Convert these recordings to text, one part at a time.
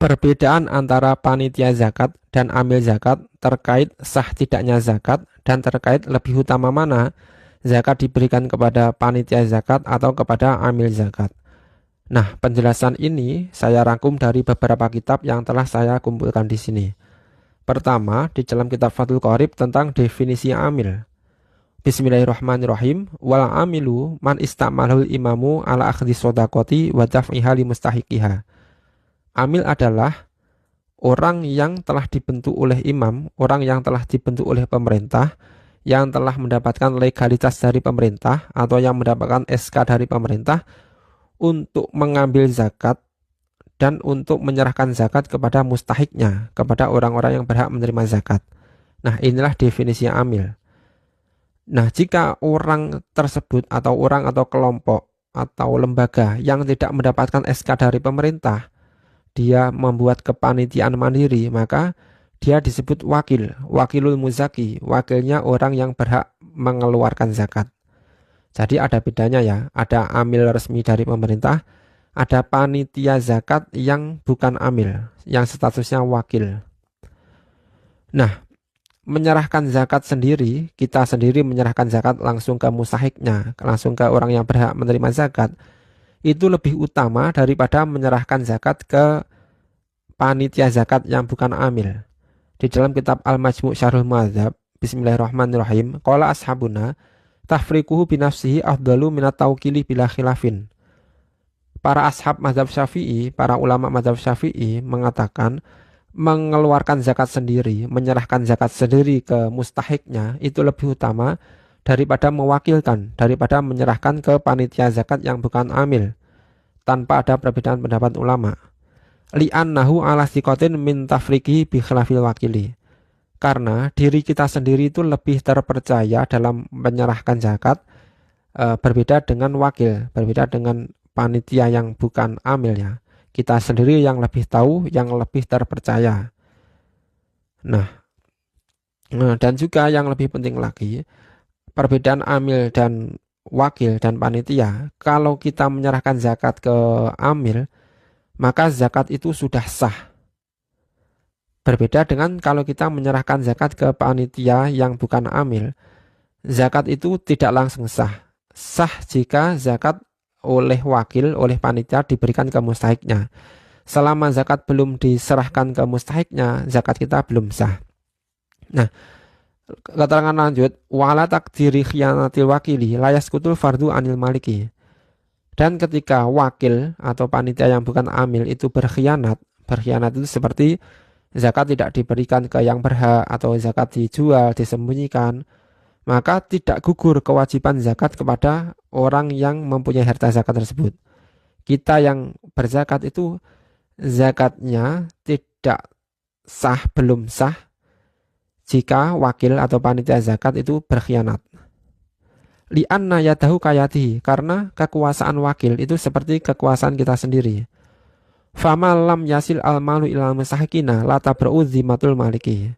Perbedaan antara panitia zakat dan amil zakat terkait sah tidaknya zakat dan terkait lebih utama mana zakat diberikan kepada panitia zakat atau kepada amil zakat. Nah, penjelasan ini saya rangkum dari beberapa kitab yang telah saya kumpulkan di sini. Pertama, di dalam kitab Fathul Qorib tentang definisi amil. Bismillahirrahmanirrahim. Wal amilu man istamalul imamu ala akhdhi sodakoti wa daf'iha li mustahiqiha. Amil adalah orang yang telah dibentuk oleh imam, orang yang telah dibentuk oleh pemerintah, yang telah mendapatkan legalitas dari pemerintah atau yang mendapatkan SK dari pemerintah untuk mengambil zakat dan untuk menyerahkan zakat kepada mustahiknya, kepada orang-orang yang berhak menerima zakat. Nah, inilah definisi amil. Nah, jika orang tersebut atau orang atau kelompok atau lembaga yang tidak mendapatkan SK dari pemerintah, dia membuat kepanitiaan mandiri, maka dia disebut wakil, wakilul muzaki, wakilnya orang yang berhak mengeluarkan zakat. Jadi ada bedanya ya, ada amil resmi dari pemerintah, ada panitia zakat yang bukan amil, yang statusnya wakil. Nah, menyerahkan zakat sendiri, kita sendiri menyerahkan zakat langsung ke mustahiknya, langsung ke orang yang berhak menerima zakat, itu lebih utama daripada menyerahkan zakat ke panitia zakat yang bukan amil. Di dalam kitab Al-Majmu' Syarhul Muhadzab, Bismillahirrahmanirrahim, qala ashabuna tafriquhu binafsihi afdalu minat tawqili bila khilafin. Para ashab mazhab Syafi'i, para ulama mazhab Syafi'i mengatakan mengeluarkan zakat sendiri, menyerahkan zakat sendiri ke mustahiknya itu lebih utama daripada mewakilkan, daripada menyerahkan ke panitia zakat yang bukan amil, tanpa ada perbedaan pendapat ulama. Li'annahu ala thiqatin min tafriqi bi khilafil wakili. Karena diri kita sendiri itu lebih terpercaya dalam menyerahkan zakat, berbeda dengan wakil, berbeda dengan panitia yang bukan amil ya. Kita sendiri yang lebih tahu, yang lebih terpercaya. Nah, dan juga yang lebih penting lagi, perbedaan amil dan wakil dan panitia, kalau kita menyerahkan zakat ke amil, maka zakat itu sudah sah. Berbeda dengan kalau kita menyerahkan zakat ke panitia yang bukan amil, zakat itu tidak langsung sah. Sah jika zakat oleh wakil, oleh panitia diberikan ke mustahiknya. Selama zakat belum diserahkan ke mustahiknya, zakat kita belum sah. Nah, keterangan lanjut, wala takdiri khiyanatil wakili layas kutul fardu anil maliki. Dan ketika wakil atau panitia yang bukan amil itu berkhianat itu seperti zakat tidak diberikan ke yang berhak atau zakat dijual, disembunyikan, maka tidak gugur kewajiban zakat kepada orang yang mempunyai harta zakat tersebut. Kita yang berzakat itu zakatnya tidak sah, belum sah jika wakil atau panitia zakat itu berkhianat. Li'anna yadahu kayatihi, karena kekuasaan wakil itu seperti kekuasaan kita sendiri. Fama lam yasil al-malu ilal musahikina la tabra'u zimatul maliki.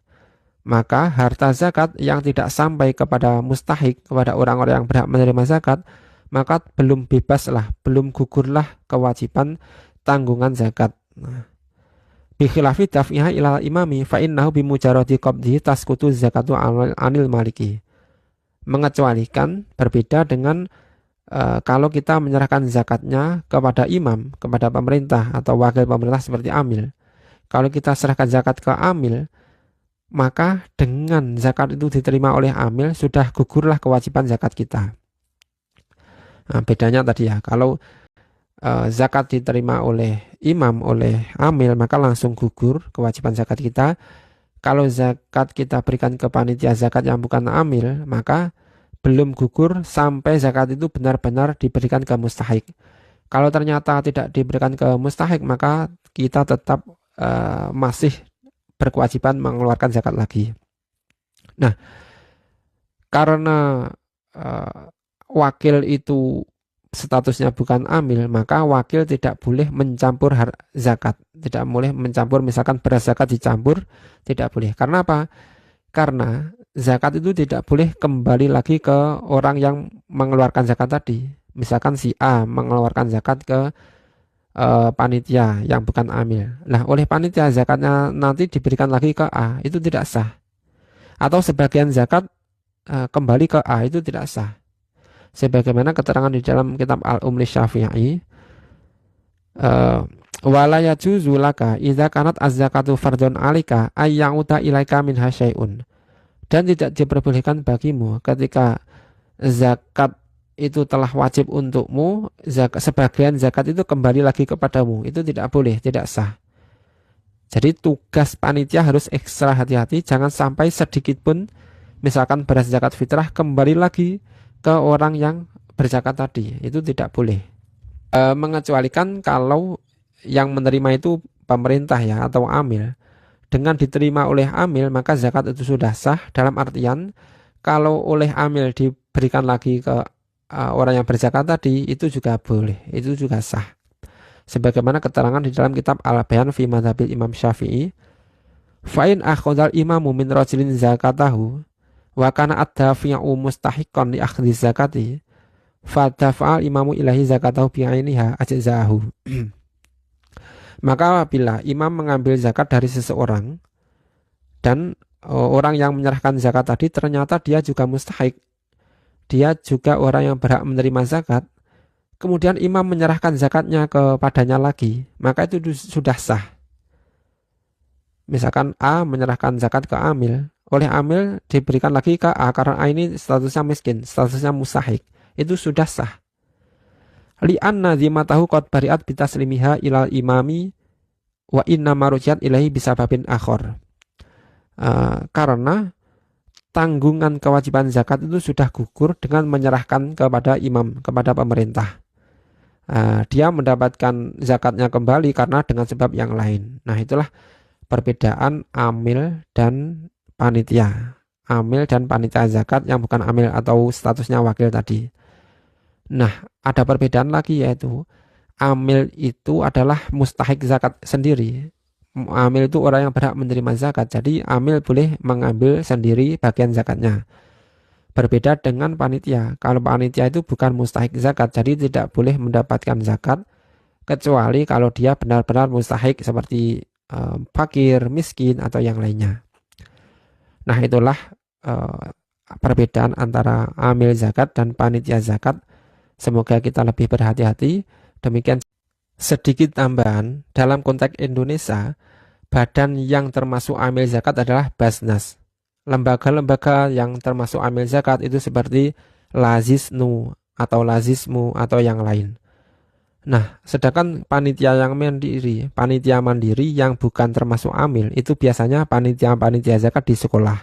Maka harta zakat yang tidak sampai kepada mustahik, kepada orang-orang yang berhak menerima zakat, maka belum bebaslah, belum gugurlah kewajiban tanggungan zakat. Bi khilafi daf'iha ilal imami fa innahu bi mujarradi qabdihi tasqutu zakatu anil maliki. Mengecualikan, berbeda dengan kalau kita menyerahkan zakatnya kepada imam, kepada pemerintah atau wakil pemerintah seperti amil. Kalau kita serahkan zakat ke amil, maka dengan zakat itu diterima oleh amil, sudah gugurlah kewajiban zakat kita. Nah, bedanya tadi ya, kalau zakat diterima oleh imam, oleh amil, maka langsung gugur kewajiban zakat kita. Kalau zakat kita berikan ke panitia zakat yang bukan amil, maka belum gugur sampai zakat itu benar-benar diberikan ke mustahik. Kalau ternyata tidak diberikan ke mustahik, maka kita tetap masih berkewajiban mengeluarkan zakat lagi. Nah, karena wakil itu statusnya bukan amil, maka wakil tidak boleh mencampur zakat, tidak boleh mencampur, misalkan beras zakat dicampur, tidak boleh. Karena apa? Karena zakat itu tidak boleh kembali lagi ke orang yang mengeluarkan zakat tadi. Misalkan si A mengeluarkan zakat ke panitia yang bukan amil. Nah, oleh panitia zakatnya nanti diberikan lagi ke A, itu tidak sah. Atau sebagian zakat kembali ke A, itu tidak sah. Sebagaimana keterangan di dalam kitab Al-Umli Syafi'i, wala yajuzu laka idza kanat az-zakatu fardhon 'alaika ay ya'uda ilaika minha syai'un. Dan tidak diperbolehkan bagimu ketika zakat itu telah wajib untukmu, sebagian zakat itu kembali lagi kepadamu, itu tidak boleh, tidak sah. Jadi tugas panitia harus ekstra hati-hati, jangan sampai sedikit pun misalkan beras zakat fitrah kembali lagi ke orang yang berzakat tadi, itu tidak boleh. Mengecualikan kalau yang menerima itu pemerintah ya atau amil. Dengan diterima oleh amil maka zakat itu sudah sah, dalam artian kalau oleh amil diberikan lagi ke orang yang berzakat tadi, itu juga boleh, itu juga sah. Sebagaimana keterangan di dalam kitab Al-Bayan fi Madhabil Imam Syafi'i, fa'in akhadhal imamu min rajulin zakatahu wa kana ad-dafi'u mustahiqqan li akhdhi zakati fadafa'al imamu ilahi zakatahu bi'ainiha ajza'ahu. Maka apabila imam mengambil zakat dari seseorang dan orang yang menyerahkan zakat tadi ternyata dia juga mustahik, dia juga orang yang berhak menerima zakat, kemudian imam menyerahkan zakatnya kepadanya lagi, maka itu sudah sah. Misalkan A menyerahkan zakat ke amil, oleh amil diberikan lagi ke A karena A ini statusnya miskin, statusnya mustahik, itu sudah sah. Li'anna zimatahu qad bari'at bitaslimiha ilal imami wa inna marujat ilahi bisababin akhor. Karena tanggungan kewajiban zakat itu sudah gugur dengan menyerahkan kepada imam, kepada pemerintah. Dia mendapatkan zakatnya kembali karena dengan sebab yang lain. Nah, itulah perbedaan amil dan panitia. Amil dan panitia zakat yang bukan amil atau statusnya wakil tadi. Nah, ada perbedaan lagi, yaitu amil itu adalah mustahik zakat sendiri. Amil itu orang yang berhak menerima zakat. Jadi amil boleh mengambil sendiri bagian zakatnya. Berbeda dengan panitia. Kalau panitia itu bukan mustahik zakat, jadi tidak boleh mendapatkan zakat kecuali kalau dia benar-benar mustahik seperti fakir, miskin atau yang lainnya. Nah, itulah perbedaan antara amil zakat dan panitia zakat. Semoga kita lebih berhati-hati. Demikian sedikit tambahan, dalam konteks Indonesia, badan yang termasuk amil zakat adalah Basnas. Lembaga-lembaga yang termasuk amil zakat itu seperti Lazisnu atau Lazismu atau yang lain. Nah, sedangkan panitia mandiri yang bukan termasuk amil, itu biasanya panitia zakat di sekolah.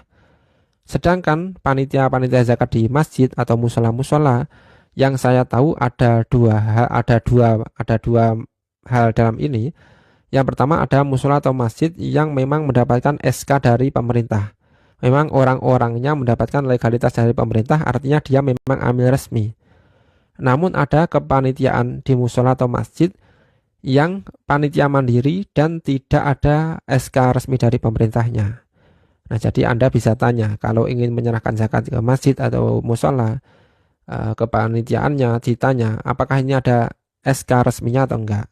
Sedangkan panitia zakat di masjid atau musola-musola, yang saya tahu ada dua hal dalam ini. Yang pertama, ada musola atau masjid yang memang mendapatkan SK dari pemerintah. Memang orang-orangnya mendapatkan legalitas dari pemerintah, artinya dia memang amil resmi. Namun ada kepanitiaan di musola atau masjid yang panitia mandiri dan tidak ada SK resmi dari pemerintahnya. Nah, jadi Anda bisa tanya, kalau ingin menyerahkan zakat ke masjid atau musola, kepanitiaannya ditanya apakah ini ada SK resminya atau enggak.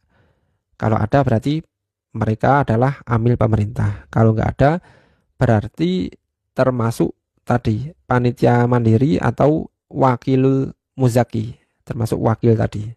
Kalau ada berarti mereka adalah amil pemerintah. Kalau enggak ada berarti termasuk tadi panitia mandiri atau wakil muzaki, termasuk wakil tadi.